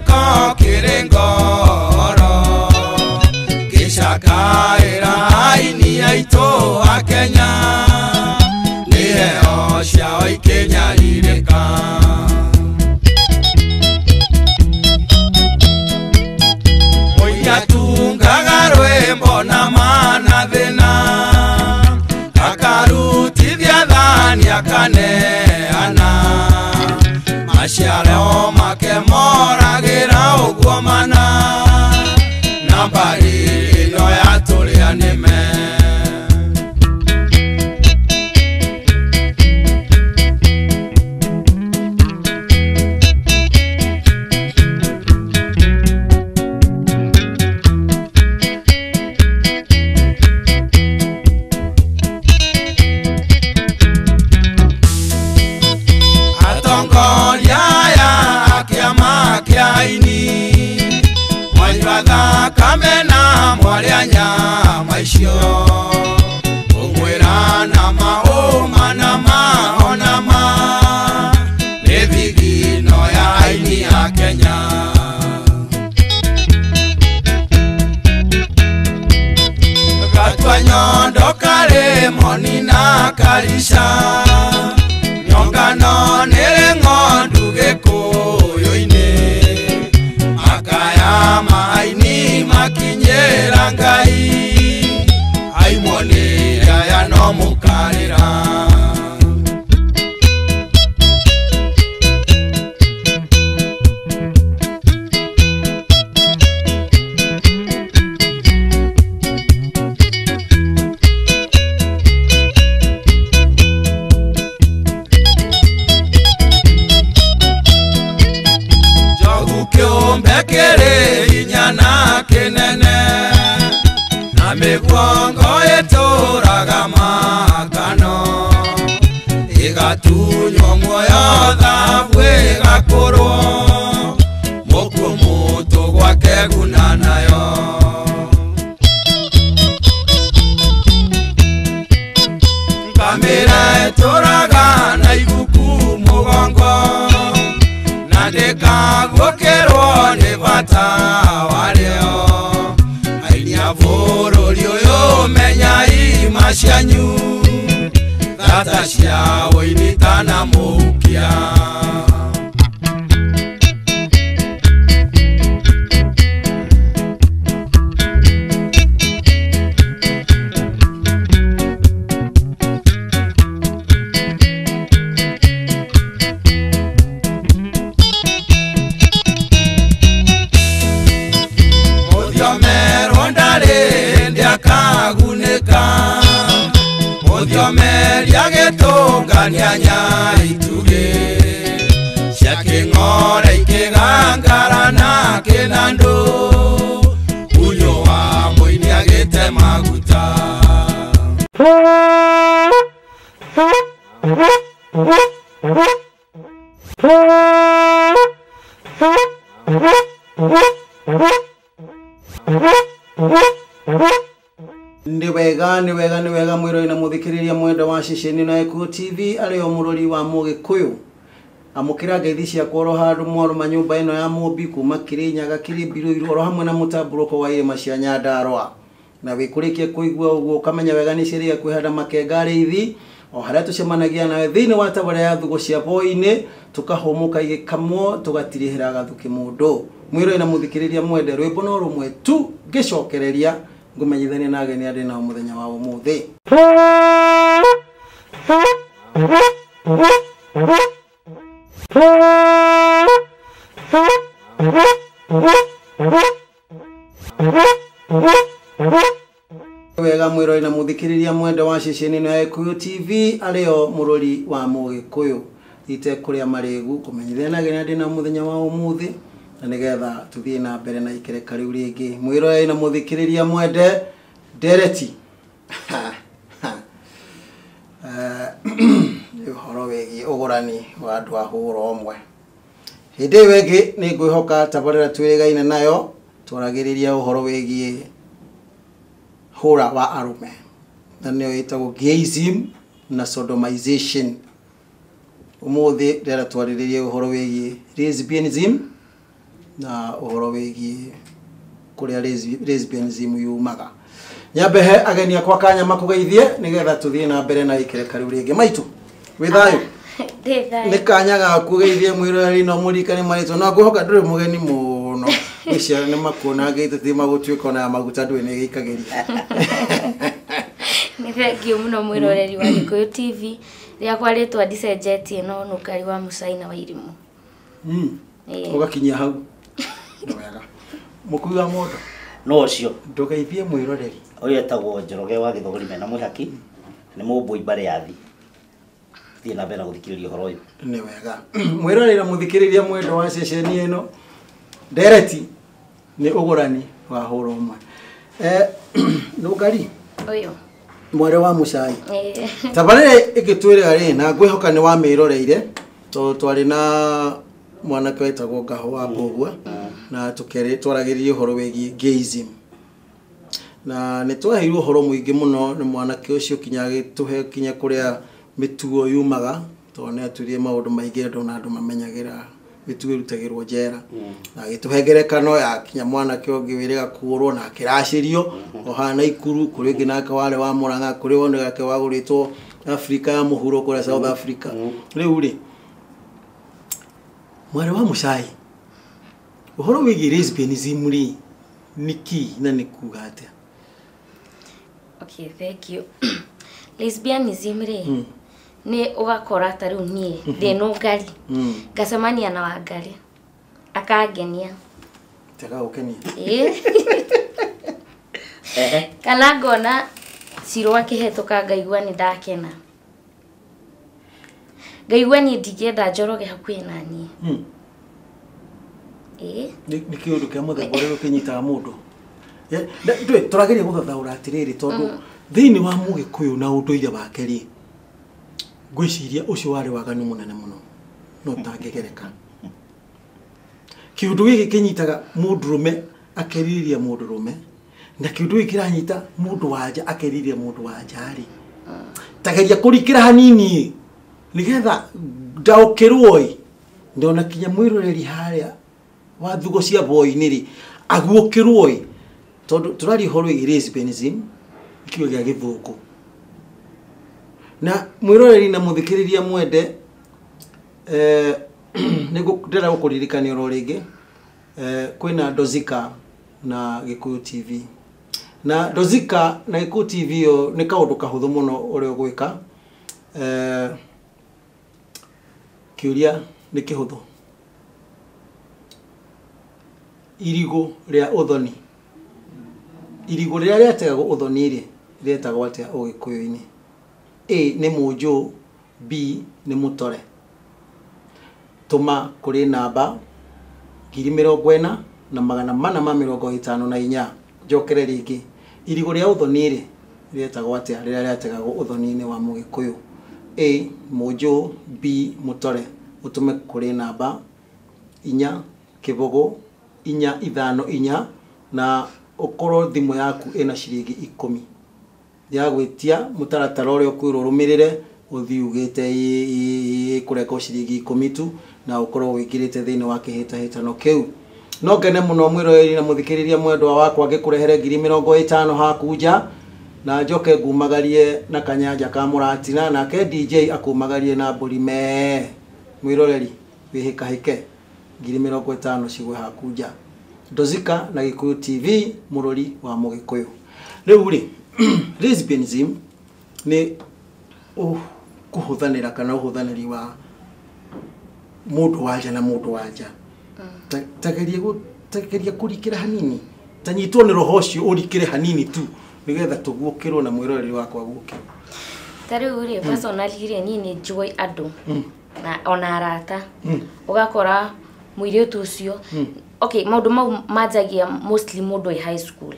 gĩko kĩrĩ ngoro gĩcakaĩra aini aitũ a Kenya nĩ heo ciao ikĩnyarirĩka Oyatungaga rwĩmbo na manathĩna akarutithia thani akaneana maciaro make moragĩra ũguo mana na mbari ĩno yatũrĩa nĩme Kamena mwarianya maisho Ungwera na maoma na mahonama Nevigino ya aini ya Kenya Katwa nyondo kare moni na karisha Nyongano nere ngondu gekuyo ine Akaya maini makinyera ngai Aimonera ya no mukarira Mbekere inyana kenene na miguongo eturaga makano igatunywo muoyo thabu igakorwo mukuo mutu gwake guna nayo ngamira eturaga na iguku mugongo Ndekagokerwo nĩ bata warĩo aini a bũrũri ũyũ menyai macianyu thata cia ũini tana mũhukia Mudiomeria getongania ituge Siake ngore ikigangara na kinando Unyo wa moini agete maguta Niwega mwiro ina muthikiriria mwenda wa ceceni na Eko TV ario murori wa Mugikuyu amukira ngeithi cia kworo handu mwaru manyumba ino ya Mumbi kuma Kirinyaga Kiribiru oro hamwe na mutamburuko wa irima cia Nyandarua na wikurikie kuigua uguo kamenya wega ni ciria kwihanda makengari ithi o haria tucemanagia nawe thiini wa tabara ya thugo cia boine tukahumuka igikamwo tugatirihira gathuki mundu mwiro ina muthikiriria mwende rwimbo no rumwe tu gicokereria ngumenyithania na ageni andi na muthenya wa umuthi wega mwiro ina muthikiriria mwende wa ceceni na Eko TV ario murori wa Mugikuyu ite kuria marigu kumenyithania na ageni andi na muthenya wa umuthi na nigetha tuthie na mbere na ikereka riu ringi mwiro ina muthikiriria mwende dereti uhoro wegi ugurani wa andu a huro omwe hindi wengi ni ngwihoka tabarira twirigaine nayo twaragiriria uhoro wegi hura wa arume na niyo itagwo gayism na sodomization umuthi ndera twariririe uhoro wegi lesbianism na uhoro wigi kuria lesbianism yumaga nyambe he ageni akwa kanya makugeithie nigetha tuthie na mbere na ikereka riu ringi maitu withayo ndithayo ni kanya ga kugeithie mwiroreri no murikani marito na nguhoka nduri mugeni muno iciara ni makuna ngeite ti magutwika na maguta ndwi ni gikageria ni thengio muno mwiroreri wa Gikuyu TV ria kwaritwa ndicenjetie no nukari wa Musaina wa Irimu ugakinyia hau wega mukui wa moto no ucio ndugeithie mwiroreri uyu etagwo Njoroge wa Githogori mena mwihaki ni mubui bare yathi thie na mbere guthikiriria horo uyu ni wega mwiroreri muthikiriria mwendo wa ceceni eno dereti ni ugurani wa horo mwe nugari uyu mwere wa Mucai tabarire igitwire ri na ngwihoka ni wa miroreire to twari na mwanake wetagwo Ngaho wa Mbogua na tukere twaragiririe horo wegi gayism na ni twaheirwo horo muingi muno ni mwanake ucio kinya kinya kuria mitugo yumaga to ne aturie maundu maingi ndo na andu mamenyagira mitugo rutagirwo jera na gituhengerekano ya kinya mwanake ungi wiriga kurwo na kiracirio ohana ikuru kuri ginaka wale wa Murang'a kuri wone gake waguritwo Afrika ya muhuro kuri South Africa riu ri mwari wa Mucai uhoro wigi lesbianism ri niki na nikuga atia okay thank you lesbianism ri ni ugakora ta riu nie de no ngari ngacemania na Wangari akangenia tega ukenia kana ngona Ciro akihetoka ngaigua ni ndakena ngaigua ni ndigenda Njoroge hakuhi na nie ni kiundu kia muthemba uria ukinyitaga mundu turageria guthathaura atiriri tondu thiini wa Mugikuyu na unduire wake ri ngwiciria ucio wari waganu munene muno no tangegereka kiundu giki kinyitaga mundurume akeriria mundurume na kiundu giki kiranyita mundu wanja akeriria mundu wanja ri tageria kurikira hanini nigetha ndaukirwoi ndona kinya mwiroreri haria wa thugo cia boy-ini ri aguokirwoi tondu turari horo igi lesbianism kiugo gia githungu na mwiroreri na muthikiriria mwende nigo ndera gukuririkania ro ringi kwina Dozika na Gikuyu TV na Dozika na Gikuyu TV yo ni kaundu kahuthu muno uria gwika kiuria ni kihuthu irigo ria uthoni irigo ria riategwo uthoni ri rietagwo atia Ugikuyu-ini A ni munju B ni mutore tuma kuri namba 40,000 na 454 njokere ringi irigo ria uthoni ri rietagwo atia riria riategwo uthoni-ini wa Mugikuyu A munju B mutore utume kuri namba 454 na ukoro thimu yaku ina ciringi 10 ya gwitia mutaratara uria kwiro rumirire uthi ugite kureka ciringi 10 tu na ukoro wikirite thiini wa kihitahitano kiu no ngene muno mwiroreri na muthikiriria mwendwa wakwa ngikurehere 50 hakuja na njoke ngumagarie na kanyanja ka muratina na ke DJ akumagarie na mburi mwiroreri wihika hike 50 cigwe hakuja Dozika na Gikuyu TV murori wa Mugikuyu riu ri lesbianism ni kuhuthanira kana uhuthaniri wa mundu wanja na mundu wanja tageria kurikira hanini tanyitwo ni roho cio urikire hanini tu nigetha tuguokirwo na mwiroreri wakwa guoke tariu ri personally ri ni njui andu na ona arata ugakora mwiritu ucio okay maundu mau majagia mostly mundu i high school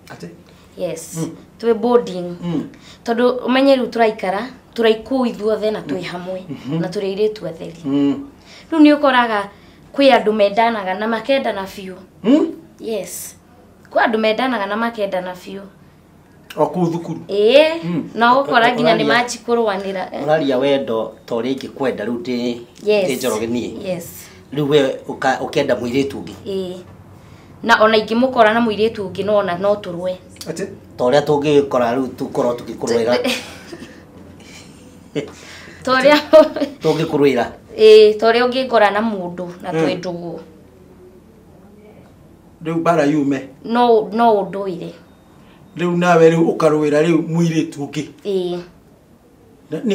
ate yes twe boarding tondu umenyeru turaikara turaiku ithuothe na twi hamwe na turiiritu atheri riu ni ukoraga kwi andu mendanaga na makenda na fiu yes kwa andu mendanaga na makenda na fiu okuthukuru na ukora ginya ni machi kurwanira uraria wendo tori ingi kwenda riu ndi Njoroge nie yes Riu we ukenda muiritu ungi. Na ona ingimukora na muiritu ungi no turwe. Ate toria tungikora riu tukorwo tugikurwira. Toria tungikurwira. Toria ungikora na mundu na twendugu. Riu bara yume. No unduire. Riu nawe riu ukarwira riu muiritu ungi.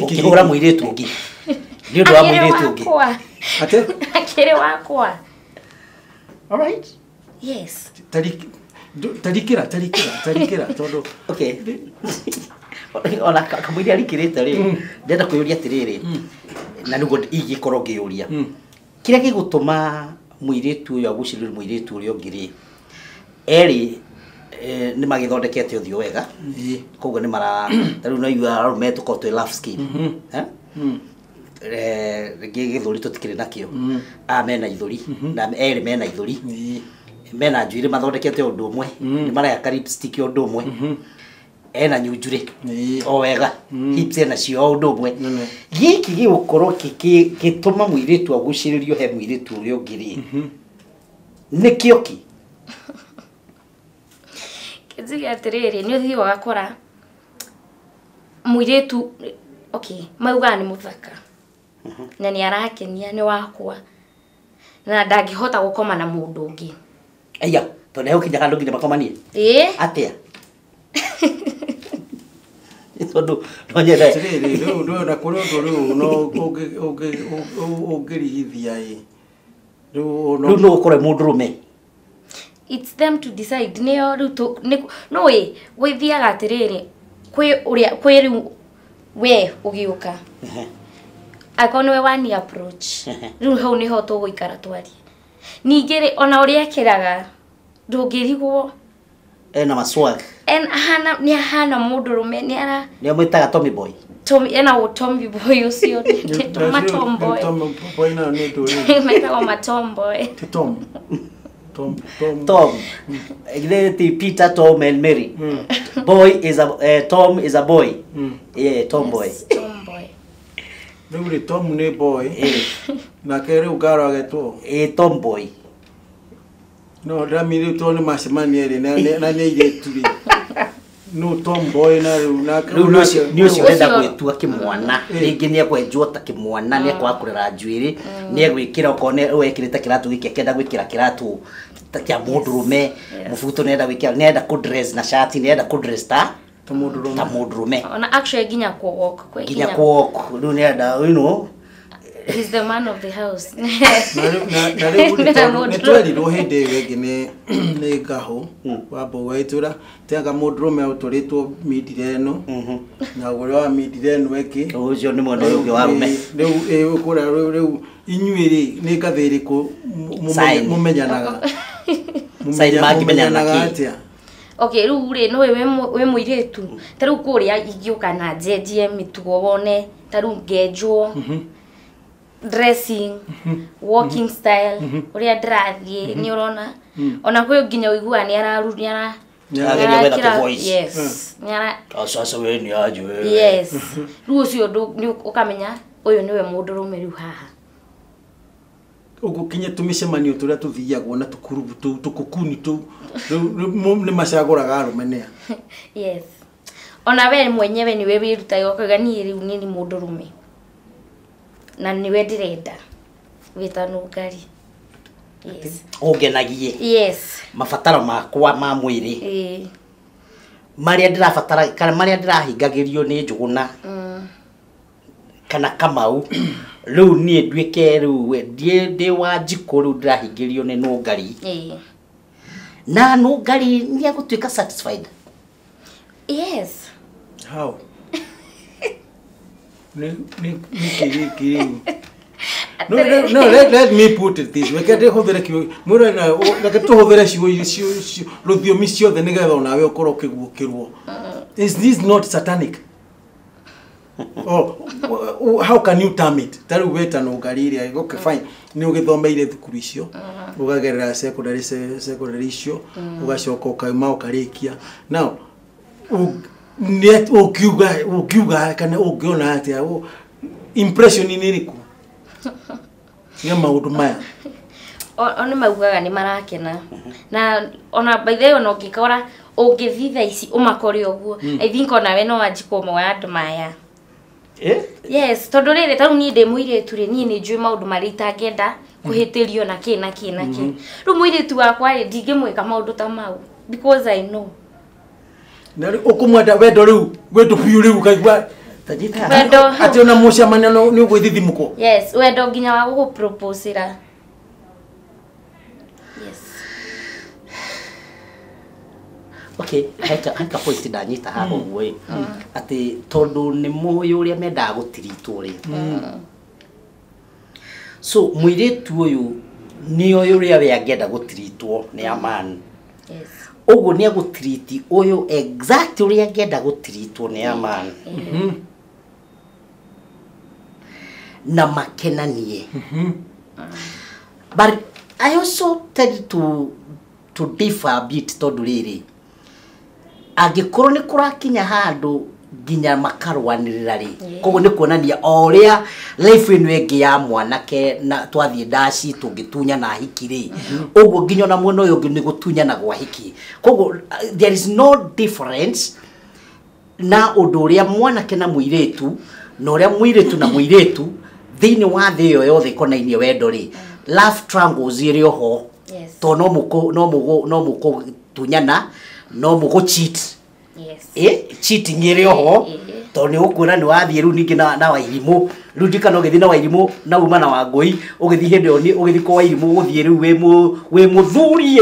Ukihura muiritu ungi. Ni undu wa muiritu ungi. Ate akire wakwa. All right. Yes. Tarikira tondu. Okay. Ona kamwiri arikirite ri ndenda kuyuria atiriri na nugo igikorwo ngiyuria kiria gigutuma muiritu uyu agucirire muiritu uria ungiri eri ni magithondekete uthio wega koguo ni mara taru no you are meant to call to love scheme githuri tutikire nakio mena ithuri na eri mena ithuri mena njuire mathondekete undu umwe ni maraya lipstick undu umwe ena nyujure o wega hips ena cio undu umwe giki gigukorwo gituma muiritu aguciririo he muiritu uria ungiri nikio ki kizi atiriri ni uthio gakora muiritu okay mauga ni muthaka na ni arakenia ni wakwa na ndangihota gukoma na mundu ungi aya to neho kinya kandu nginya makomanie atia tondu no nyenda riu na kuri riu no ungirihithia riu no ukore mundu rume. It's them to decide neo riu no gwithiaga atiriri kwi riu we ugiuka akone we wani approach riu hau niho tuguikara twari ningiri ona uria kiraga ndungirigwo ena maswag ni hana mundu rume ni amwitaga Tommy Boy Tommy Boy ucio matomboy boy na ni tu meta matomboy Tom Peter, Tom and Mary. Boy is Tom is a boy. Yeah, tomboy. Tomboy. Nuri Tom ne boy. Na kere ugaro ageto. Tomboy. No, ramiri to ni masimani ere na ne ile tuli. No tomboy na ni ucio renda gwitua kimwana ringi ni ekwenjwo ta kimwana ni ekwakurira njuiri ni egwikira ukone wekirite kiratu giki kenda gwikira kiratu ta kia mundurume mufuto nenda gwikira nenda ku dress na shati nenda ku dress ta mundurume ona actually ginya walk riu nenda he's the man of the house na riu tweri ro hinde wegi ne gaho wabo waitura tenga mundurume uturitwo midire no na ugore wa midire no eki ucio ni mwana uyu wa rume riu ukura riu inyuiri ni gathiri ku mumenyanaga sai magi menyanaga atia okay riu ri no we muiritu taru kuria igiuka na jeje mitugo wone taru ngenjwo dressing walking style uria drathie ni urona ona kwe ginya uigua ni araruria yes nyara sasa we ni ajwe yes riu ucio ni ukamenya uyu niwe mundu rume riu haha ugukinye tumicemanio turia tuthiagwo na tukurubu tukukuni tu ni macaguraga arumenea yes ona we mwenyewe ni we wirutaga ukagani riu nini mundu rume na niwe ndirenda witanu ngari yes ungenagie yes mabataro makwa ma mwiri maria ndirabatara kana maria ndirahingagirio ni njuguna kana kamau riu nie ndwike riu ndi wa njiko riu ndirahingirio ni nungari na nungari ni agutwika satisfied yes how ni No, let me put it this way. Kete hovera ki mura na gato hovera shi ruthio misio the nigga na we okoro kigukirwo. Is this not satanic? Oh, how can you term it? Taru weta no gariria. Okay, fine. Ni ugithomeire thukuru icio. Ugagerera secondary icio. Ugacoka ukaima ukarikia. Now, net ukiuga kana ungiona atia impression ni iriku nĩ maũndũ maya ona maugaga nĩ marakena na ona by the way ona ũngĩkora ũngĩthiĩ thaa ici ũmakore ũguo I think ona we no wanjikwo moya andũ maya yes tondũ rĩrĩ tarũ niĩ ndĩ mũirĩtu rĩ niĩ nĩ njũĩ maũndũ marĩa itangĩenda kũhĩtĩrio na kĩ rĩu mũirĩtu wakwa rĩ ndingĩmwĩka maũndũ ta mau because I know na ũkũmwenda wendo rĩu wendo biũ rĩu kaigua wendo atĩ ona mũcemanio nĩ ũgwĩthithimũkwo yes wendo nginya wa gũgũproposera yes okay haka point ndanyita haha ũguo atĩ tondũ nĩ mũĩ ũrĩa mendaga gũtiritwo rĩ so mũirĩtu ũyũ nĩ ũrĩa we angĩenda gũtiritwo nĩ a man yes ũguo nĩ agũtiriti ũyũ exact ũrĩa angĩenda gũtiritwo nĩ a man na makenanie but I also tend to differ a bit tondũ rĩrĩ angĩkorwo nĩ kũrakinya handũ nginya makarwanĩrĩra rĩ koguo nĩ kuonania o ũrĩa life ĩno ĩngĩ ya mwanake na twathiĩ ndaci tũngĩtunyana hiki rĩ ũguo nginya na mwena ũyũ ũngĩ nĩ gũtunyana gwa hiki koguo there is no difference na ũndũ ũrĩa mwanake na mũirĩtu na ũrĩa mũirĩtu na mũirĩtu thĩinĩ wa thĩ ĩyo yothe ĩkonainie wendo rĩ love triangles irĩ oho to no mũkũtunyana no mũgũ cheat cheating irĩ oho to nĩ ũkuona nĩ wathiĩ rĩu ningĩ na Wairimũ rĩu ndikana ũgĩthiĩ na Wairimũ na uma na Wangũi ũgĩthiĩ hĩndĩ ĩyo ũgĩthiĩ kwa Wairimũ ũgũthiĩ rĩu wĩ mũthuri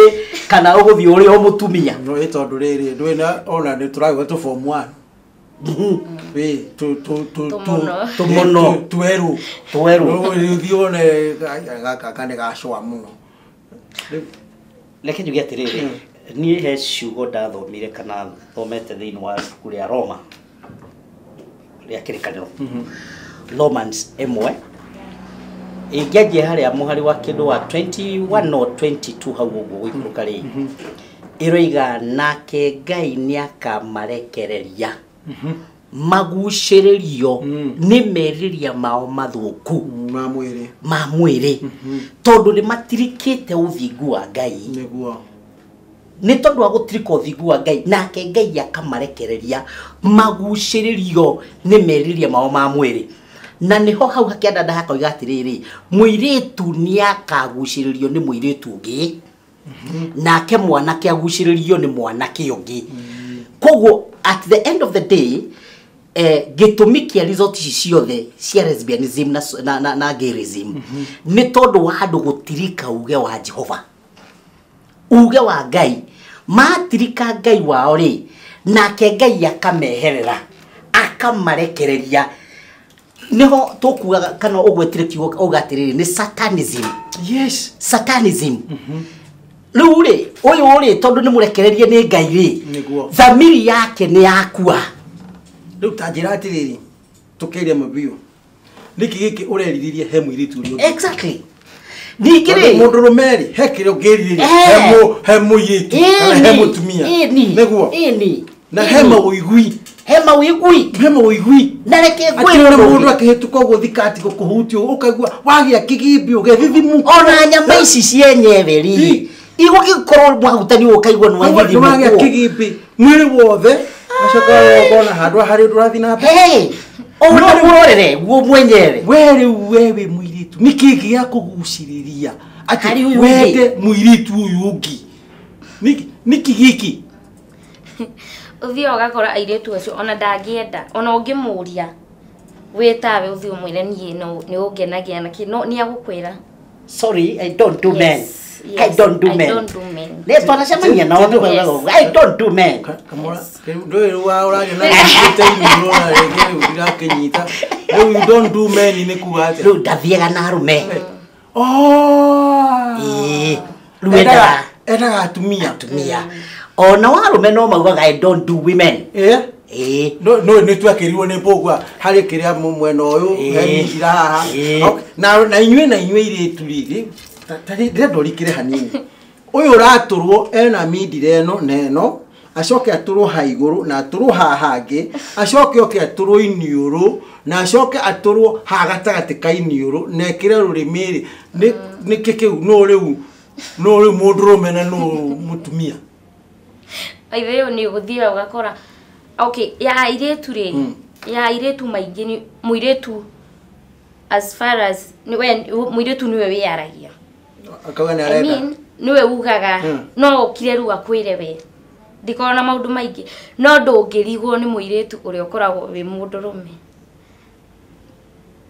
kana ũgũthiĩ ũrĩ o mũtumia no tondũ rĩrĩ ndwĩna ona nĩ tũragwa tũ form 1 tũmono twerũ ũgĩthiĩ one gaka nĩ gacũa mũno reke njuge atĩrĩrĩ niĩ he ciugo ndathomire kana thomete thĩinĩ wa ibuku rĩa Roma rĩa kĩrĩkanĩro Romans 1 ingĩanjia harĩa mũhari wa kĩndũ wa 21 or 22 hau ũguo gũikũrũka rĩ ĩroiga nake Ngai nĩakamarekereria magucĩrĩrio nĩ merirĩria mao mathũku ma mwĩrĩ tondũ nĩ matirikĩte ũthingu wa Ngai nĩguo nĩ tondũ wa gũtirika ũthingu wa Ngai nake Ngai akamarekereria magucĩrĩrio nĩ merirĩria mao ma mwĩrĩ na niho hau hakĩandanda hakoiga atĩrĩrĩ mũirĩtu nĩakagucĩrĩrio nĩ mũirĩtu ũngĩ nake mwanake agucĩrĩrio nĩ mwanake ũngĩ koguo at the end of the day gĩtũmi kĩa result ici ciothe cia lesbianism na gayism nĩ tondũ wa andũ gũtirika uge wa Jehova uge wa Ngai matirika Ngai wao rĩ nake Ngai akameherera akamarekereria niho tũkuaga kana ũgwetire kiugo ũgatirĩrĩ nĩ satanism yes satanism rĩu rĩ ũyũ rĩ tondũ nĩ mũrekererie nĩ Ngai rĩ thamiri yake nĩ yakua rĩu ta njĩra atĩrĩrĩ tũkĩria mũbiũ nĩkĩ gĩkĩ ũreriririe he mũirĩtu ũrĩa exactly ningĩ rĩ mũndũ rũmeri he kĩrĩa ũngĩriririe he mũirĩtu kana he mũtumia nĩguo na he mawĩigui na reke gwĩra mũndũ akĩhĩtũka ũguo thikati gũkũhutio ũkaigua wagĩa kĩgimbi ũgethithimu ona nyama ici cienyewe rĩ igũgĩkorwo mwahutani ũkaigua nĩ wagĩthimu wagĩa kĩgimbi mwĩrĩ wothe acoka ũkona handũ harĩ ndũrathi na mbere ũrorere guo mwenyewe wewe mũirĩtu nĩkĩ gĩa kũgucĩrĩria atĩ wende mũirĩtu ũyũ ũngĩ nĩkĩ gĩkĩ ũthiĩ ũgakora airĩtu acio ona ndangĩenda ona ũngĩmũria wĩtawe ũthiĩ ũmwĩre niĩ nĩ ũngenagia na kĩ no nĩ agũkwĩra sorry I don't do men Yes, I don't do men. Let's panachamania na watu I don't do men. Ndio uraje na teini rona rege udira kenyita. You don't do men ni kuate. Lu dathiega na arume. Luenda era atumia. Ona warume no maugaga I don't do women. No nĩ twakĩrirwo nĩ mbũgwa harĩ kĩrĩa mwena ũyũ hemithira haha na inyuĩ irĩtu rĩrĩ ndĩrenda ũrikĩre hanini ũyũ ũratũrwo ena mindire ĩno na ĩno acoke aturwo haiguru na aturwo hahange acoke oke aturwo iniuru na acoke aturwo hagatagati ka iniuru na ekire rurimiri ni kikeu no riu mundurume na no mutumia aithe ni guthia ugakora okay ya iretu ri ya iretu maingi ni muiretu as far as muiretu niwe wiyaragia akaga ni areka niwe ugaga no okire ru akwire we ndikona maundu maingi no ndungirigwo ni muiretu uria ukoragwo wi mundurume.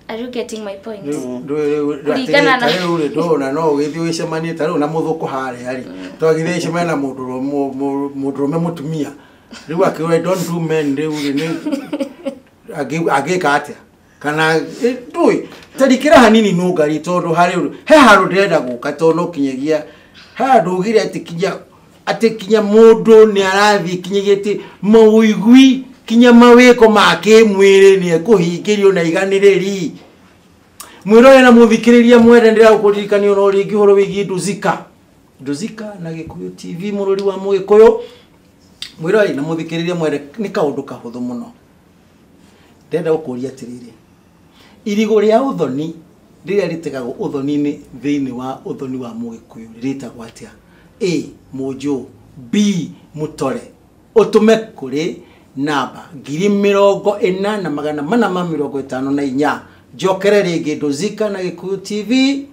Are you getting my point? Kurigana na ule ndona no githio icemanie tari na muthuko hare ari twagithie icemania na mundurume mutumia riu akiwe don't do men riu ni agika atia kana ndui tarikira hanini no ngari tondu hari he haru ndenda guka tondu kinyagia ha ndugire atikinya mundu ni arathi kinyigiti mauigwi kinya mawiko make mwire ni ekuhingirio na iganiriri mwiro na muthikiriria mwende ndira gukuririkania no ringi horo wigi Nduzika na Gikuyu TV mururi wa Mugikuyu mwiro na muthikiriria mwende ni kaundu kahuthu muno ndenda gukuria atiriri irigo ria uthoni riria ritegagwo uthoni-ini thiini wa uthoni wa Mugikuyu ritagwo atia A Mojo B Mutore utume kuri namba 40,454 jokere ringi Nduzika na Gikuyu TV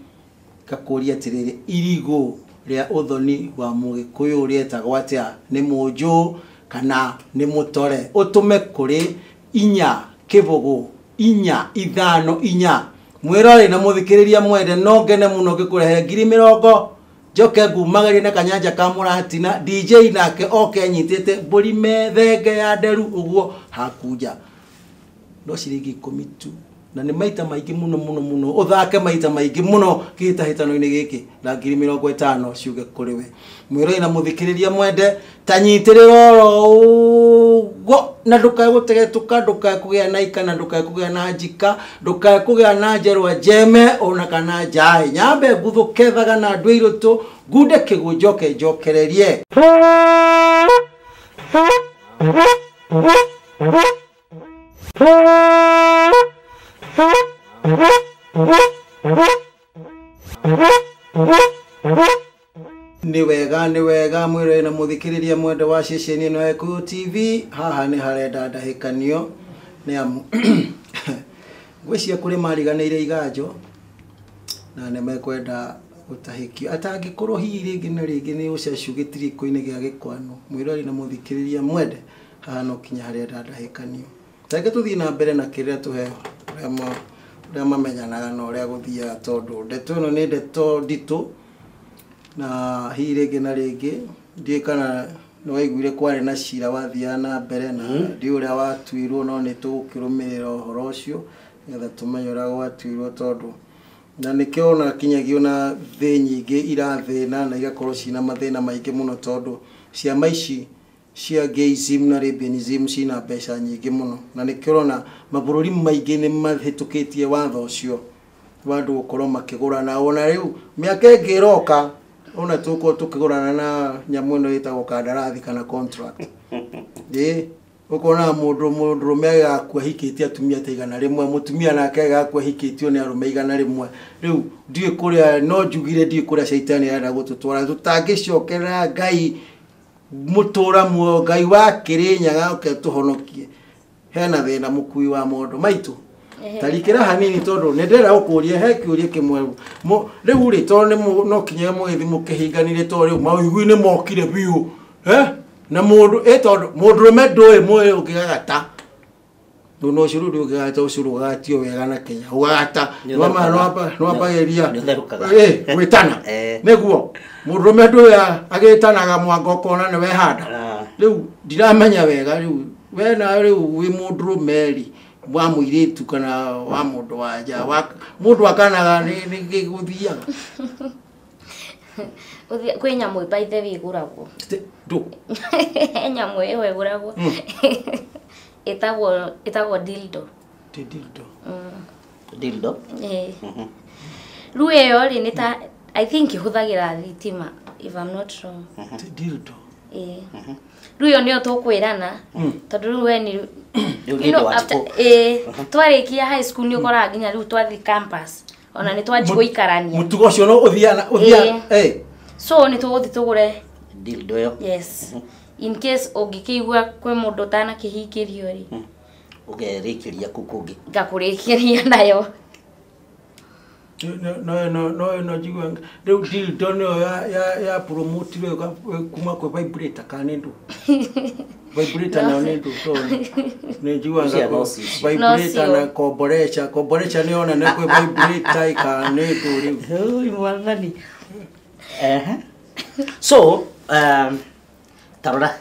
gakuria atiriri irigo ria uthoni wa Mugikuyu rietagwo atia ni Mojo kana ni Mutore utume kuri 4 mwirori na muthikiriria mwende no ngene muno ngikurehe 40,000 joke ngumagarie na kanyanja ka muratina DJ nake oke nyitite mburi methenge ya nderu uguo hakuja no ciringi 10 tu na ni maita maingi muno uthake maita maingi muno gitahitano-ini giki na 50,000 ciuge kuri we mwiroi na muthikiriria mwende tanyitiriro ugo na ndukae gutegetuka ndukae kugia na ikana ndukae kugia na njika ndukae kugia na njerwa jeme ona kana njai nyambe nguthuke thaga na andu airutu ngude kigujoke njokererie ni wega mwire na muthikiriria mwende wa ceceni ino ya Gikuyu TV haha ni harenda ndahikanio ni amu ngwicia kuri mariganire iganjo na ne mekwenda gutahikio atangikorwo hihi ringi na ringi ni ucecu gitiriko-ini gia gikwano mwirori na muthikiriria mwende haha no kinya harenda ndahikanio tage tuthii na mbere na kiria tuheo ria mamenyanaga na uria guthia tondu ndeto ino ni ndeto nditu na hihi ringi na ringi ndie kana no waiguire kwari na cira wathia na mbere na ndi uria watuirwo no ni tukirumirira uhoro ucio getha tumenye uria gwatuirwo tondu na nikiona kinyagio na thi nyingi irathina na igakorwo cina mathina maingi muno tondu ciama ici cia gayism na lesbianism cina mbeca nyingi muno na nikirona mabururi maingi ni mahitukitie watho ucio wandu gukorwo makigurana ona riu miaka ingi iroka ona tuko tukigurana na nyamu ino itagwo kandarathi kana contract ukona mundurume yakwa hikitie atumia taigana rimwe mutumia nake yakwa hikitio ni arume igana rimwe riu ndie kuria no njugire ndie kuria shaitani ara gututwara tutangicokera Ngai mutura muo Ngai wa Kirinyaga oke tuhonokie hena thina mukui wa mundu maitu tarikira hanini tondu nendera ukuria he kiuria kimwe riu ri tondu no kinye mwithi mukihinganire tondu riu mawigwi ni mokire biu na mundu tondu mundurume ndoe moyo ukigagata no curu ndu ukigagata ucuru gatio wega na Kenya ugagata no abageria witana neguo mundurume ndoe agitanaga mwango kona ni wehanda riu ndiramenya wega riu we na riu wi mundurume ri wa muiritu kana wa mundu wanja mundu akanaga ni giguthiaga kwi nyamu baithe wiguragwo ndu nyamu iyo wiguragwo itagwo dildo ruo iyo ri ni ta I think ihuthagira thitima if I'm not wrong Ruyo nio tukwirana tondu ru we ni twarikia high school ni ukora nginya riu twathi campus ona ni twanji guikarania mutugo ucio no uthiana so ni tuguthi tugure dildo yo yes in case ungikigwa kwe mundu tana kihikirio ri ugerikiria kukungi ngakurikiria nayo no jigwa riu dildo no ya promote kuma kwa vibrator kanendo vibrator na nendo so ne jigwa vibrator na komboresha ni ona ne kwa vibrator kanendo riu mwathani so tarora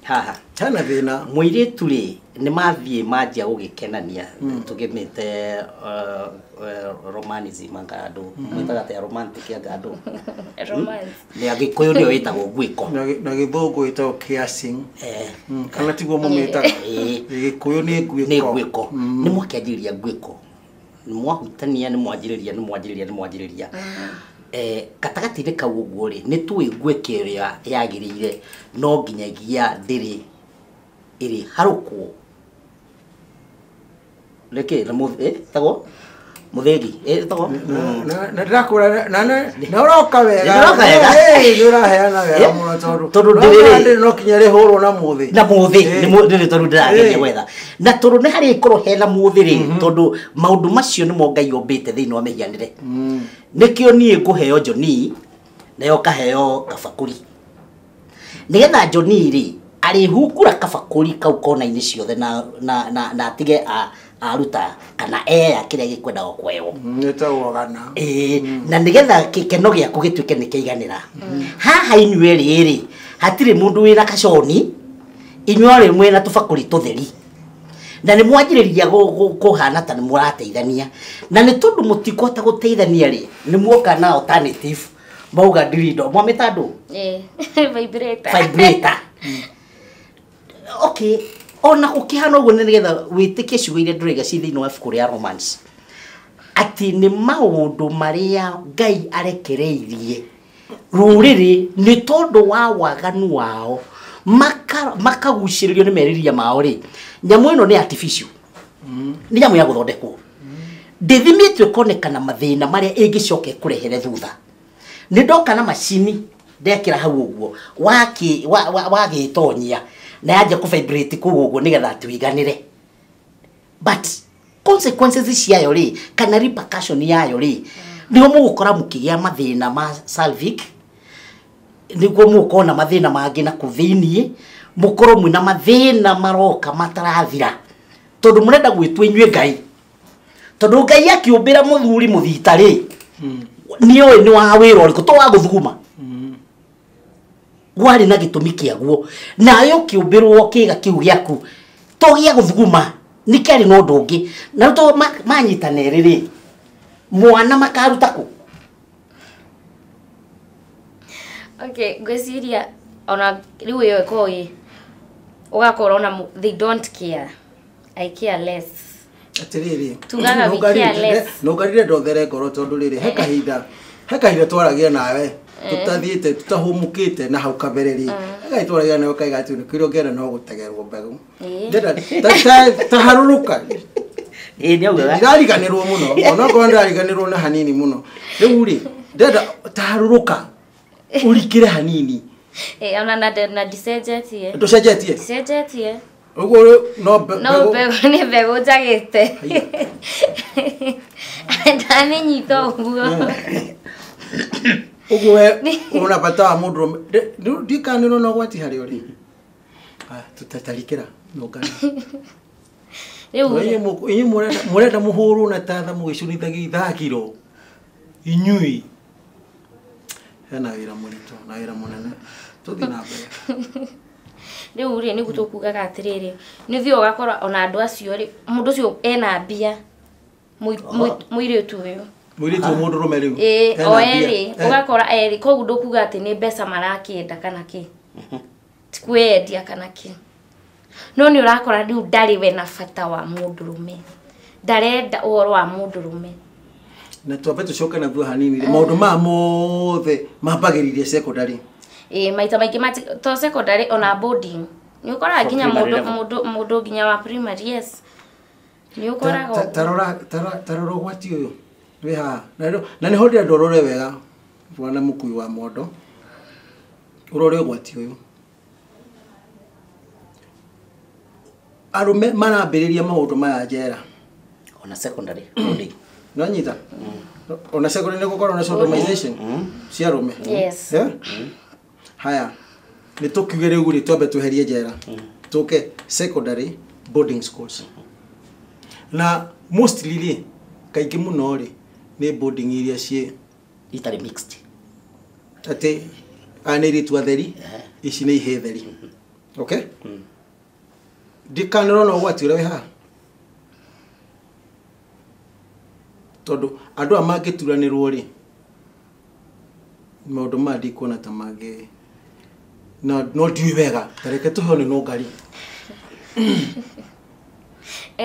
haha tana thina muiritu ri ni mathie manjia gugikenania tugimite romanism angandu mwitaga ta romantic angandu ni agikuyu rio witagwo gwiko na githungu itagwo kissing kana tiguo mumita gikuyu ni gwiko ni mwakianjiria gwiko ni mwahutania ni mwanjiriria katagati-inĩ kau ũguo rĩ nĩ tũĩ ngwĩka ĩrĩa yagĩrĩire no nginyagia ndĩrĩ ĩrĩ harũkwo reke na tagwo muthegi tagwo na ndakũra na ũroka wega nĩ ũraheana wega mũno tondũ ndĩrĩ no kinya rĩhũrwo na mũthĩ ndĩrĩ tondũ ndĩrageria gwetha na tondũ nĩ harĩ ikorwo hena mũthĩ rĩ tondũ maũndũ macio nĩmo Ngai ombĩte thĩinĩ wa mĩhianĩre nikio niĩ ngũheo Johnny nayo kaheo kabakũri nigetha Johnny rĩ arĩhungura kabakũri kau kona-inĩ ciothe na atige aruta kana kĩrĩa gĩkwenda kweo nĩtawogana na nigetha gĩkeno gĩaku gĩtuĩke nĩ kĩiganĩra haha inyuĩ rĩrĩ hatirĩ mũndũ wĩna kaconi inyuĩ mwĩna tũbakũri tũtheri na nĩ mwanjĩrĩria kũhana ta nĩ mũrateithania na nĩ tondũ mũtikũhota gũteithania rĩ nĩ muoka na alternative mauga dildo mwamĩta andũ vibrator okay ona gũkĩhana ũguo nĩgetha wĩtĩkie ciugo iria ndũraiga ciĩ thĩinĩ wa ibuku rĩa Romans atĩ nĩ maũndũ marĩa Ngai arekereirie rũrĩrĩ nĩ tondũ wa waganu wao makagucĩrĩrio nĩ merirĩria mao rĩ nyamũ ĩno nĩ artificial nĩ nyamũ ya gũthondekwo ndĩthimĩtwo ĩkonekana mathĩna marĩa ĩngĩcoka ĩkũrehere thutha nĩ ndoka na macini ndekĩra hau ũguo wagĩtonyia na yanjia kũvibrate kũu ũguo nĩgetha tũiganĩre but consequences ciayo rĩ kana repercussion yayo rĩ nĩho mũgũkora mũkĩgĩa mathĩna ma salvic nĩguo mũkona mathĩna mangĩ na kũ thĩinĩ mũkorwo mwĩna mathĩna maroka matarathira tondũ mũrenda gwĩtwo inyuĩ Ngai tondũ Ngai akĩũmbĩra mũthuri mũthita rĩ nĩoĩ nĩ wa wĩra ũrĩkũ to wa gũthuguma gwari na gĩtũmi kĩaguo nayo kĩũmbĩrwo kĩga kĩu gĩaku to gĩa gũthuguma nĩ kĩarĩ na ũndũ ũngĩ na to manyitana rĩrĩ mwana makaruta kũ okay ngwĩciria ona rĩu ĩyo ĩkoĩ ũgakorwo na they don't care I care less atiriri tugaga we care less no ngarire ndothere ngoro tondu riri he kahinda twaragia nawe tutathiite tutahumukite na hau kabereri gai twaragia nawe kai gatu ni kiro ngena no gutegerwo mbegu ndenda taharuruka ni auga ndariganirwo muno ona ko ndariganirwo na hanini muno riu ri ndenda taharuruka urikire hanini ona na disejetie disejetie ugo no bego ni bego jagete ndani nyito ugo ugo una bata mundu ndikaniro no gwati hari ori tutatarikira no kana Inyu murenda muhuru na tatha mugicunithagia ithakiro inyui hena wira murito na wira munene tuthi na mbere riu ri ni gutukugaga atiriri ni thio gakora ona andu acio ri mundu cio ena mbia muiritu uyu muiritu mundu rume riu oeri ugakora eri koguo ndukuga ati ni mbeca marakienda kana ki tikwendia kana ki no ni urakora riu ndari we na bata wa mundu rume ndarenda uhoro wa mundu rume na twambe tucoke na thua hanini maundu ma mothe mambagiririe secondary maita maingĩ to secondary ona boarding nĩ ũkoraga nginya mũndũ nginya wa primary yes nĩ ũkoraga tarora gwati ũyũ wĩ haha na nĩ hondĩ ndorore wega bwana mũkui wa mondo urore gwati ũyũ arume marambĩrĩria maũndũ maya njera ona secondary no nyita ona secondary nĩ gũkorwo na sodomization cia arume yes haya nĩ tũkiuge rĩu rĩ twambe tweherie njera tũke secondary boarding schools na mostly rĩ kaingĩ mũno rĩ nĩ boarding iria ciĩ itarĩ mixed atĩ anĩrĩtu atheri ici nĩ ihe theri okay ndikanĩrwo no gwati ũrĩa wĩ haha tondũ andũ a mangĩturanĩrwo rĩ maũndũ maya ndikuona ta mangĩ no ndiũĩ wega tareke tũheo nĩ no ngari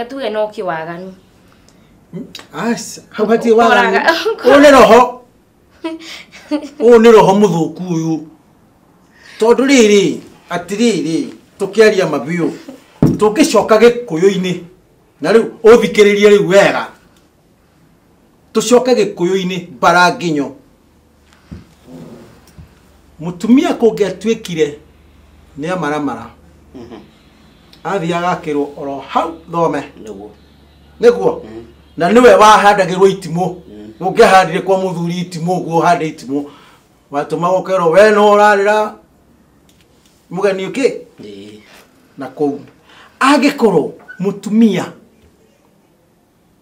tuge no kĩwaganu hau hatirĩ waganu ũyũ nĩ roho ũyũ nĩ roho mũthũku ũyũ tondũ rĩrĩ atĩrĩrĩ tũkĩaria mabiũ tũngĩcoka gĩkũyũ-inĩ na rĩu ũthikĩrĩrie rĩu wega tũcoke gĩkũyũ-inĩ Baranginyo mũtumia kũngĩatuĩkire nĩ amaramara athiaga akĩrwo oro hau thome nĩguo na nĩwe wahandagĩrwo itimũ ũngĩhandire kwa mũthuri itimũ ũguo ũhande itimũ watũma gũkerwo we no ũrarĩra mũgeni ũkĩ na kũu angĩkorwo mũtumia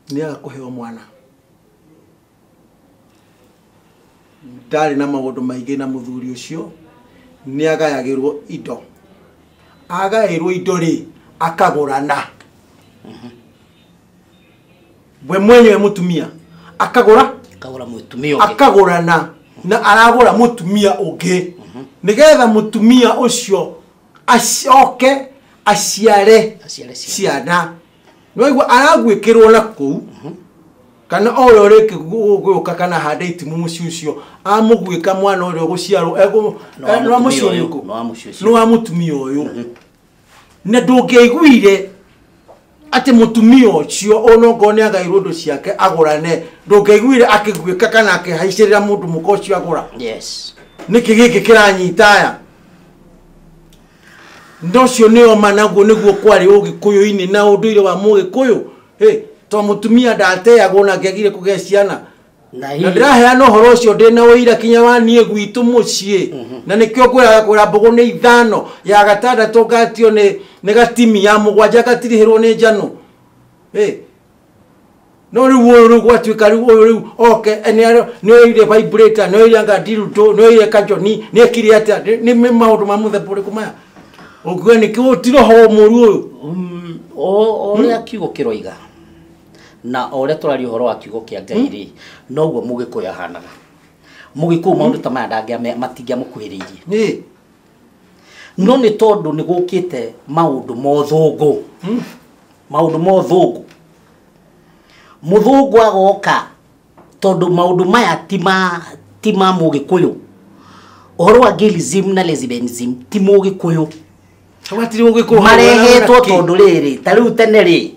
nĩ agakũheo mwana ndarĩ na maũndũ maingĩ na mũthuri ũcio nĩ agayagĩrwo indo agaĩrwo indo rĩ akagũrana we mwenyewe mũtumia akagũra mũtumia ũngĩ akagũrana na aragũra mũtumia ũngĩ nĩgetha mũtumia ũcio acoke aciare ciana noigua aragwĩkĩrwo na kũu kana ũyũ rĩkĩ gũgũka kana hande itimũ mũciĩ ũcio amũgwĩka mwana ũrĩa ũgũciarwo no mũciĩ no mũtumia ũyũ na ndũngĩiguire atĩ mũtumia ũcio onongo nĩ agaĩrwo indo ciake agũrane ndũngĩiguire akĩgwĩka kana akĩhaicĩrĩra mũndũ mũka ũcio agũra nĩkĩ gĩkĩ kĩranyita aya ndocio nĩo managuo nĩguo kwarĩ ũgĩkũyũ-inĩ na ũndũire wa mũgĩkũyũ to mũtumia ndateagwo na ngĩagire kũgĩa ciana na ndĩraheana ũhoro ũcio ndĩna ũira kinya wa niĩ gwitũ mũciĩ na nĩkĩo kwĩra mbũgũ nĩ ithano ya gatandatũ ngatio nĩ gatimi ya mũgwanja gatirihĩrwo nĩ njano no rĩu gwatuĩka rĩu oke nĩ oire vibrator nĩ oire anga dildo nĩ oire kajoni nĩ ekire atĩa nĩ maũndũ ma mũthemba ũrĩkũ maya ũngiuga nĩkĩ ũtiroho mũru ũyũ ũrĩa kiugo kĩroiga na ore tũraria ũhoro wa kiugo kĩa Ngai rĩ noguo mũgĩkũyũ ahanaga mũgĩkũyũ maũndũ ta maya ndangĩamũkuhĩrĩirie no nĩ tondũ nĩ gũkĩte maũndũ mothũngũ maũndũ mothũngũ mũthũngũ agoka tondũ maũndũ maya ti ma mũgĩkũyũ ũhoro wa gayism na lesbianism ti mũgĩkũyũ marehetwo tondũ rĩrĩ ta rĩu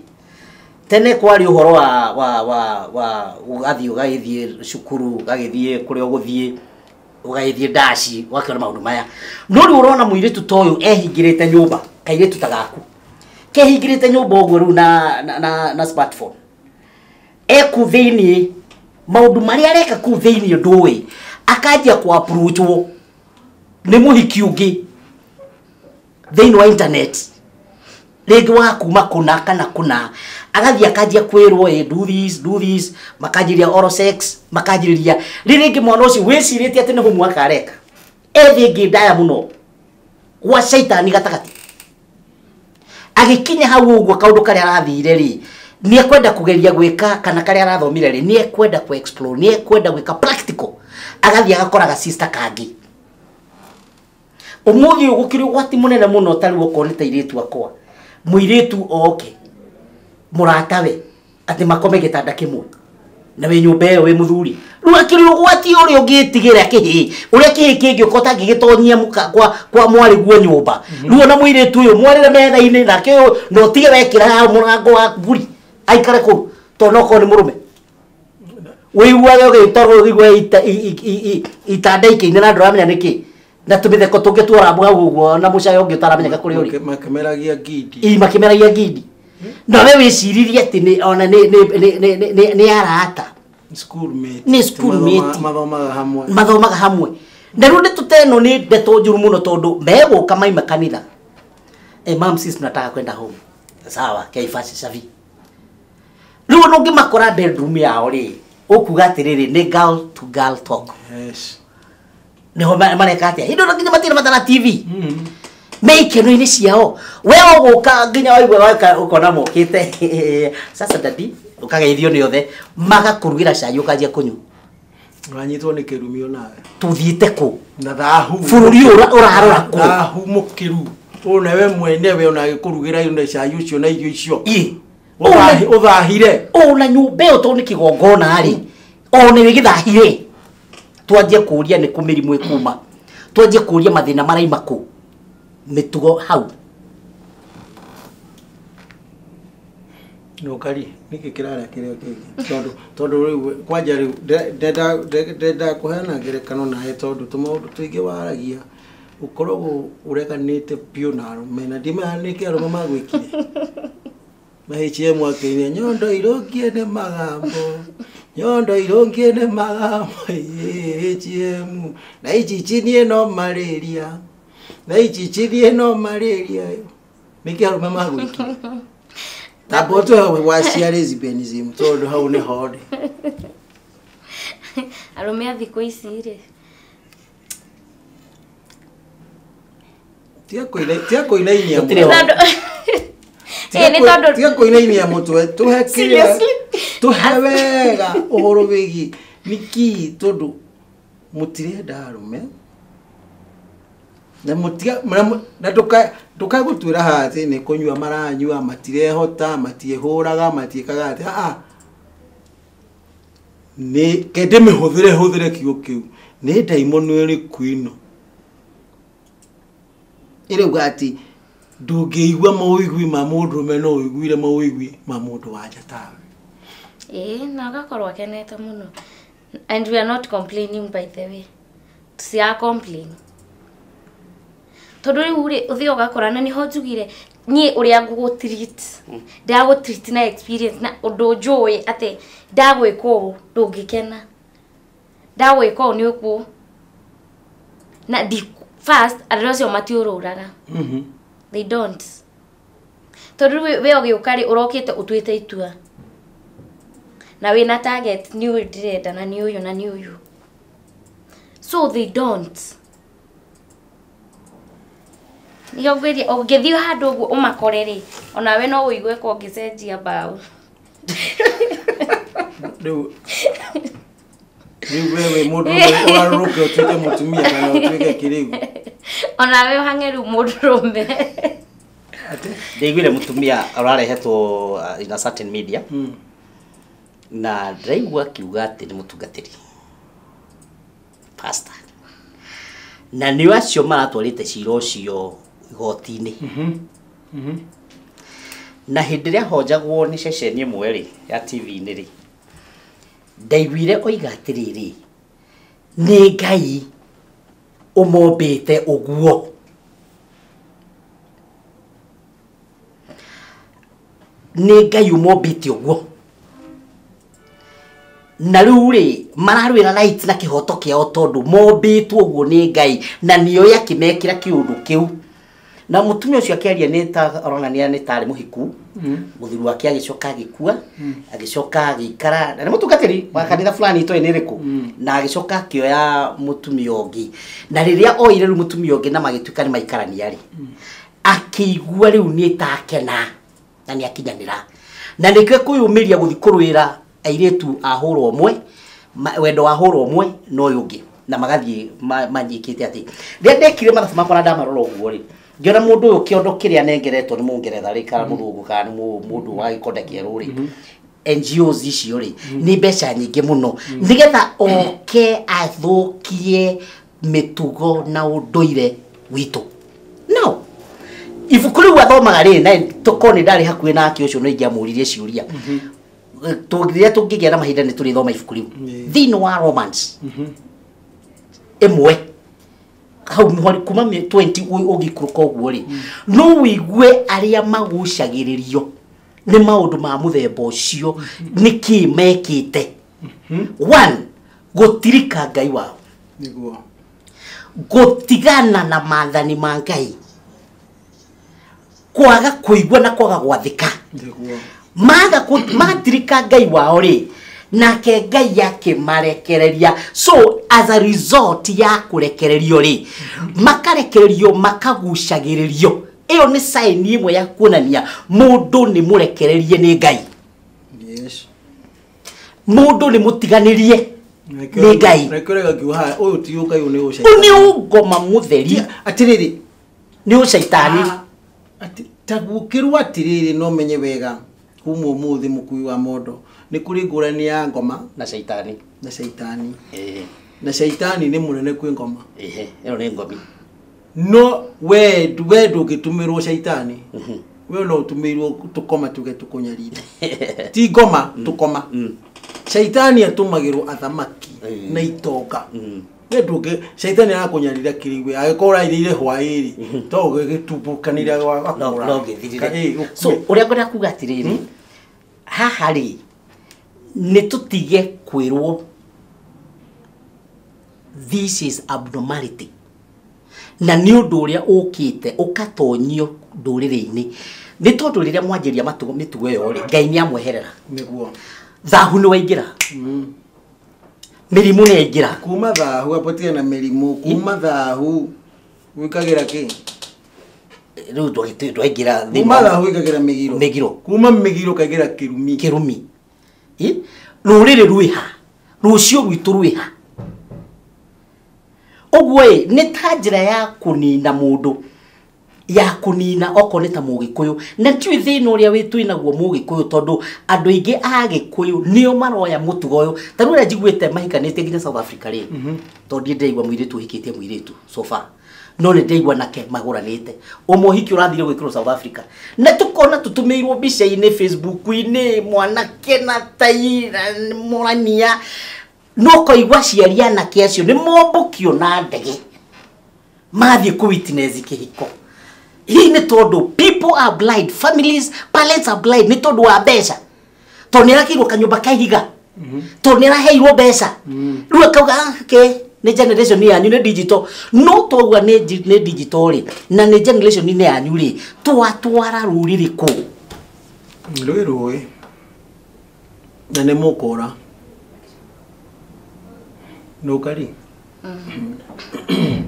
tene kwari ũhoro wa ũgathiĩ cukuru ũgagĩthiĩ kũrĩa ũgũthiĩ ũgagĩthiĩ ndaci wakĩona maũndũ maya no rĩu ũrona mũirĩtu ta ũyũ ehingĩrĩte nyũmba kairĩtu ta gaku kehingĩrĩte nyũmba ũguo rĩu na smartphone eku thĩiniĩ maũndũ marĩa areka kũu thĩiniĩ ndũĩ akanjia kũ-approachwo nĩ mũhiki ũngĩ thĩiniĩ wa internet rĩngĩ wa kuma kũna kana kũna agathiĩ akanjia kwĩrwo do this makanjĩria oral sex makanjĩrĩria rĩngĩ mwana ũcio wĩcirĩtie atĩ nĩ homu akareka ethĩ ĩngĩ ndaya mũno gwa caitani gatagatĩ agĩkinya hau ũguo kaũndũ karĩa arathire rĩ nĩ ekwenda kũgeria gwĩka kana karĩa arathomire rĩ nĩ ekwenda ku-explore nĩ ekwenda gwĩka practical agathiĩ agakoraga sister kangĩ ũmũthĩ ũgũkĩrĩ ũgwati mũnene mũno tarĩu okorwo nĩ ta airĩtu akwa mũirĩtu oke mũratawe atĩ makome gĩtanda kĩmwe na we nyumba ĩyo we muthuri rĩu akĩrĩ ũgwati ũrĩa ũngĩtigĩra kĩhĩ ũrĩa kĩhĩ kĩngĩ ũkota ngĩgĩtonyia kwa mwari guo nyũmba rĩu ona mũirĩtu ũyũ mwarĩre metha-inĩ nake ũyũ no tige wekĩra mũrango wa mburi aikare kũu tondũ no korwo nĩ mũrũme wĩiguage ũgĩtarwo ũgĩigua itanda ikĩine na ndũramenya nĩkĩ na tũmĩtheko tũngĩ tuorambuga ũguo na mũcayo ũngĩ ũtaramenyeka kũrĩa ũrĩ makĩmeragia ngindi makĩmeragia ngindi na we wĩciririe atĩ ona nĩ arata nĩ schoolmate mathomaga hamwe na rĩu ndeto teno nĩ ndeto njũru mũno tondũ megũka maima kanitha mom sis tunataka kwenda home sawa kaifasi savi rĩu no ngĩmakora bedroom yao rĩ ũkuga atĩrĩrĩ nĩ girl to girl talk nĩho mareka atĩa indo no nginya matirĩ matara TV meikeno-inĩ ciao we ũgũka nginya waigua ũkona mokĩte sasa dadi ũkageithio nĩ othe magakũrugĩra cai ũkanjia kũnyua ũranyitwo nĩ kĩrumi onawe tuthiĩte kũ na thahu bũrũri ũrarora kũ thahu mũkĩru ũna we mwene we ona agĩkũrugĩra indo cai ũcio na irio icio ũthahire ona nyũmba ĩyo tondũ nĩ kĩgongona rĩ ona wĩgĩthahire twanjie kũria nĩ kũ mĩrimũ ĩkuma twanjie kũria mathĩna maraima kũ mĩtugo hau no kari niki kirara kĩrĩa kĩngĩ tondũ rĩu kwanja rĩu ndenda kũheana ngerekano nawe tondũ tũmaũndũ tũingĩ waragia ũkoragwo ũreganĩte biũ na arũme na ndimehanĩke arũme magwĩkire mahĩchie mwaka-inĩ nyondo irũngie nĩ magambo nyondo irũngie nĩ magambo HM na ichichinie no malaria na ichichinie no malaria nĩkĩ arũme magwĩkire Tabo tu wacia lesbianism tondũ hau nĩ hode arũme a thikũ ici rĩ tia kũinainia tia kũinainia mũtwe tũhe kĩrĩa tũhe wega ũhoro wĩgiĩ nĩkĩ tondũ mũtirenda arũme na mutia na ndũkagũtwĩra haha atĩ nĩ kũnyua maranyua matirehota matiehũraga matiĩkaga atĩ nĩ kende hũthĩre kiugo kĩu nĩ ndaimono ĩrĩkũ ĩno ĩrauga atĩ ndũngĩigua mawĩigwi ma mũndũrũme no ũiguire mawĩigwi ma mũndũ wanja tawe na agakorwo akenete mũno and we are not complaining by the way tusia complain tondũ rĩu rĩ ũthio gakora na nĩho njugire niĩ ũrĩa ngũgũtreat ndagũtreat na experience na ũndũ njũĩ atĩ ndagwĩka ũũ ndũngĩkena ndagwĩka ũũ nĩ ũkuo na first andũ acio matiũrũraga they don't tondũ we ũgĩũka rĩ ũrokĩte ũtuĩte itua na wĩna target nĩ ũyũ ndĩrenda na nĩ ũyũ na nĩ ũyũ so they don't Nĩyo ngwĩria ũngĩthiĩ handũ ũguo ũmakore rĩ ona we no ũigue ko ngĩcenjia mbaũ rĩu wewe mũndũ ũgarũrũke ũtuĩke mũtumia kana ũtuĩke kĩrĩu ona we ũhang'e rĩu mũndũrũme ndaiguire mũtumia ararehetwo in a certain media na ndaigua akiuga atĩ nĩ mũtungatĩri pastor na nĩ acio maratwarĩte cira ũcio igoti-inĩ na hĩndĩ ĩrĩa honjagwo nĩ ceceni ĩmwe rĩ ya TV-inĩ rĩ ndaiguire oiga atĩrĩrĩ nĩ Ngai ũmombĩte ũguo nĩ Ngai ũmombĩte ũguo na rĩu rĩ mararwĩra right na kĩhoto kĩao tondũ mombĩtwo ũguo nĩ Ngai na nĩoĩ akĩmekĩra kĩũndũ kĩu na mũtumia ũcio akĩaria nĩ ta aronania nĩ tarĩ mũhiku mũthuri wake agĩcoka agĩkua agĩcoka agĩikara na nĩ mũtungatĩri wa kanitha fulani itoĩ nĩ rĩkũ na agĩcoka akĩoya mũtumia ũngĩ na rĩrĩa oire rĩu mũtumia ũngĩ na magĩtuĩka nĩ maikarania rĩ akĩigua rĩu nĩ takena na nĩ akinyanĩra na nĩkĩo kwĩyũmĩria gũthiĩ kũrũĩra airĩtu ahũrwo ũmwe wendo wahũrwo ũmwe no ũyũ ũngĩ na magathiĩ manyikĩte atĩ rĩrĩa ndekire mathabu makwa na ndamarora ũguo rĩ ngĩona mũndũ ũyũ kĩondo kĩrĩa nengeretwo nĩ mũngeretha rĩ kana mũthũngũ kana nĩ mũndũ wa gĩkonde kĩerũ rĩ NGOs icio ri ni mbeca nyingi muno nigetha oke athukie mitugo na unduire witu no ibuku riu athomaga ri na tukoni ndari hakuhi nake ucio no ingiamuririe ciuria tugiria tungigia na mahinda ni turi thoma ibuku riu thini wa Romans emwe hau kuma 20 ugikuruka uguo ri no wigue aria magucagiririo ni maundu ma muthemba ucio niki mekite one gutirika ngai wao niguo gutigana na maathani ma ngai kwaga kuigwa na kwaga gwathika niguo matirika ngai wao ri nake ngai yake marekereria so as a result ya kurekererio ri makarekererio makagucagiririo iyo ni sign imwe ya kuonania mundu ni murekererie ni ngai yes mundu ni mutiganirie ni ngai rekerega kiuha uyu ti ngai ni uca uni ugoma mutheri atiriri ni ucaitani ati tagukirwa atiriri no menye wega kuma umuthi mukui wa mondo ni kuri ngurani ya ngoma na shaitani na shaitani ni munene kwi ngoma ero ni ngomi no we ndugitumirwo shaitani we no utumirwo tukoma tuge tukunyarire ti ngoma tukoma shaitani atumagirwo athamaki na itonga we nduge shaitani arakunyarira kiriwe agikora irire hwairi to gitubukanira akora no githirire so uria ngona kuga atiriri haha ri ni tutige kwirwo this is abnormality na ni undu uria ukite ukatonyio ndurire-ini ni tondu riria mwanjiria mitugo yo ri ngai ni amweherera niguo thahu ni waingira mirimu ni ingira kuma thahu apotie na mirimu kuma thahu wikagira ki riu ndwaingira kuma thahu wikagira migiro kuma migiro kagira kirumi rurire rwiha rucio rwitu rwiha ogwe ni tajira ya kunina mundu ya kunina okoneta mugikuyu na tiwi thina uria wituinaguo mugikuyu tondu andu ingi agikuyu nio maroya mutugo uyu tarura njiguite mahikanite nginya South Africa ri tondu ndeigwa mwiritu hikitie mwiritu so far no ni ndeigwa nake maguranite umuhiki urathire gwikiro South Africa na tukona tutumirwo bica-ini Facebook-ini mwanake na taira morania no koigwa ciaria na kiacio ni mombukio na ndege mathie ku witness kihiko hii ni tondu people are blind families parents are blind ni tondu wa mbeca tonera kirwo kanyumba kaihiga tonera heirwo mbeca riu akauga ni generation yanyu ni digital no togwa ni digital ri na ni generation ni yanyu ri twatwara ruriri ku rwirwe na ni mukora no kari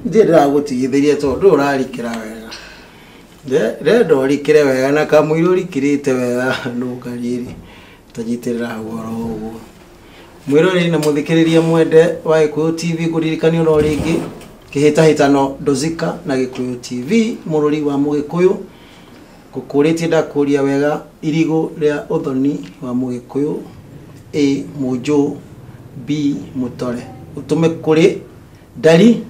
ndira gutigithiria tondu urarikira wega rendo rikire wega na kamwiro rikirite wega no kari ri tajitirira goro uguo mwirori na muthikiriria mwende wa Gikuyu TV kuririkania no ringi kihitahitano ndozika na Gikuyu TV mururi wa Mugikuyu gukuritie ndakuria wega irigo ria uthoni wa Mugikuyu A Mujo B Mutore utume kuri ndari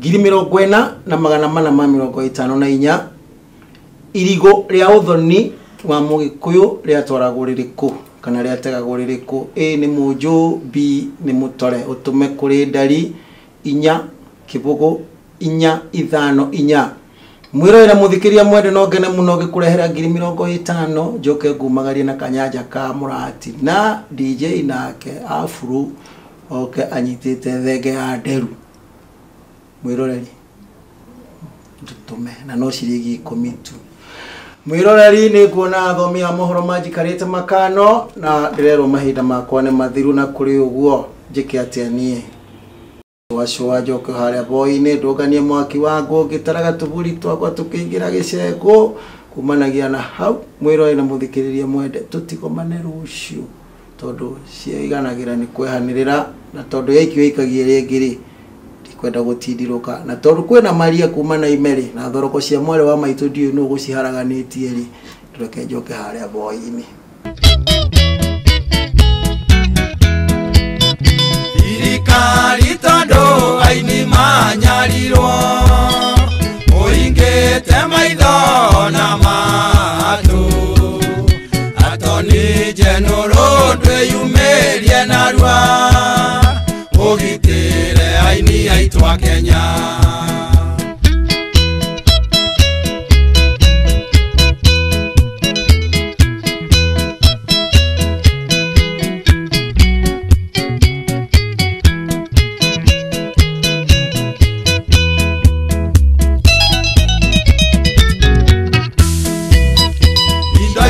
40,000 na 454 irigo ria uthoni wa Mugikuyu ria twaragwo ririku kana ria tegagwo ririku A ni Mujo B ni Mutore utume kuri ndari 4 kibugo 454 mwirorera muthikiria mwende no ngene muno gikurehera 50,000 njoke ngumagarie na kanyanja ka murati na DJ nake afuru oke anyitite thege ya nderu mwiroreri tutume na no cirigi 10 tu mwiroreri ni kuona athomi a mohoro majikarite makano na ndirero mahinda makwa ne mathiru na kuri uguo njike atianie washwa njoke haria boine ndoganie mwaki wangu ngitaraga tuburi twakwa tukingira gicego kumanagia na hau mwiroreri na muthikiriria mwende tutigomane rucio tondu ciiganagira ni kwehanirira na tondu yaikio ikagie ringiri ndikwenda gutindiruka na tondu kwina maria kuma na imeri na thoroko cia mwere wa maitu ndio no guciharaganitie ri tureke njoke haria boini wa Kenya.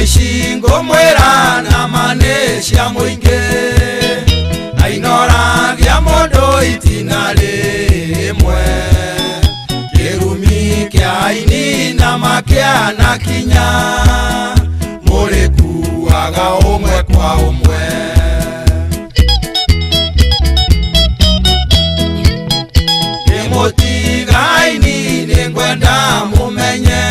Shingo mwera na manesha mwinge na inoragia mondo itina rimwe kirumi kia ini na makia na kinya murikuaga umwe kwa umwe kimutiga ini ningwenda mumenye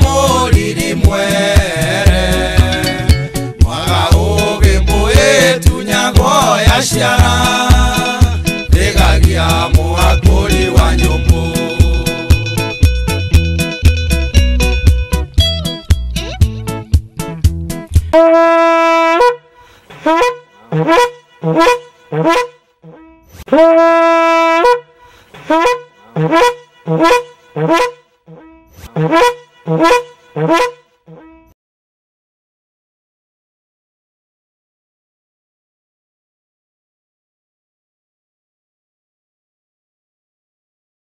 moriri mwere mwaga uge mbuye tunyago ya ciara ndegagia muhakuri wa nyumbu